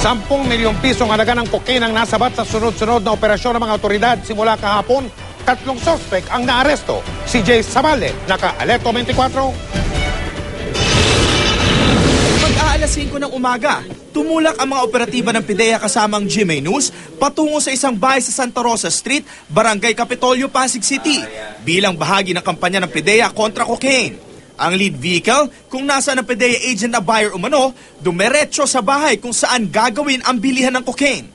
10 milyong pisong halaga ng cocaine ang nasabat sa sunod-sunod na operasyon ng mga otoridad simula kahapon. 3 suspect ang naaresto. Si Jay Sabale, naka-Alerto 24. Pag-aalas 5 ng umaga, tumulak ang mga operatiba ng PIDEA kasamang GMA News patungo sa isang bahay sa Santa Rosa Street, Barangay Capitolio, Pasig City, bilang bahagi ng kampanya ng PIDEA kontra cocaine. Ang lead vehicle, kung nasa ng PIDEA agent na buyer umano, dumiretso sa bahay kung saan gagawin ang bilihan ng cocaine.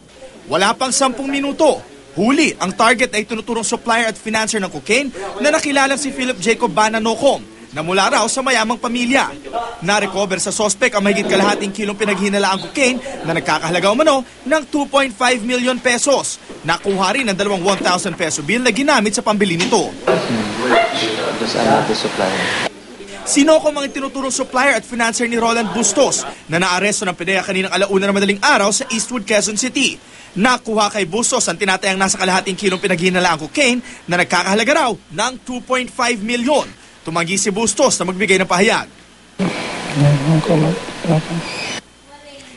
Wala pang 10 minuto, huli ang target ay tinuturong supplier at financer ng cocaine na nakilalang si Philip Jacob Bananocom na mula raw sa mayamang pamilya. Na-recover sa suspect ang mahigit kalahating kilong pinaghinalaang cocaine na nagkakahalaga umano ng 2.5 million pesos. Nakuha rin ang 1,000 peso bill na ginamit sa pambili nito. Sinokom ang tinuturong supplier at financer ni Roland Bustos na naaresto ng PIDEA kaninang 1:00 na madaling araw sa Eastwood, Quezon City. Nakuha kay Bustos ang tinatayang nasa kalahating kilong pinaghinalaang cocaine na nagkakahalaga raw ng 2.5 million. Tumanggi si Bustos na magbigay ng pahayag.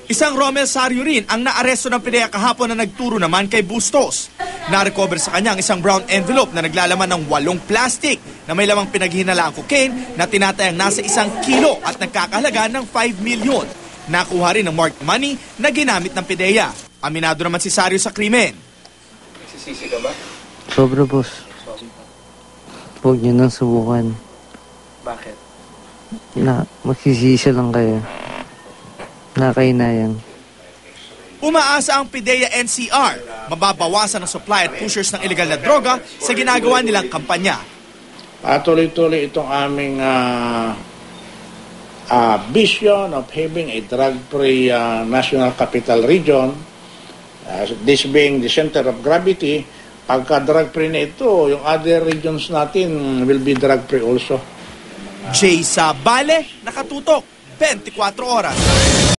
Isang Romel Sario rin ang naaresto ng PIDEA kahapon na nagturo naman kay Bustos. Na-recover sa kanya ang isang brown envelope na naglalaman ng 8 plastic na may lamang pinaghinalaang cocaine na tinatayang nasa 1 kilo at nagkakahalaga ng 5 million. Nakuha rin ang marked money na ginamit ng PIDEA. Aminado naman si Sario sa krimen. Nagsisisi ka ba? Sobra, boss. Huwag niyo nang subukan. Bakit? Na magsisisi lang kayo. Nakainayang. Umaasa ang PIDEA NCR, mababawasan ang supply at pushers ng illegal na droga sa ginagawa nilang kampanya. Tuloy-tuloy itong aming vision of having a drug-free national capital region. This being the center of gravity, pagka drug-free na ito, yung other regions natin will be drug-free also. Jay Sabale, nakatutok, 24 oras.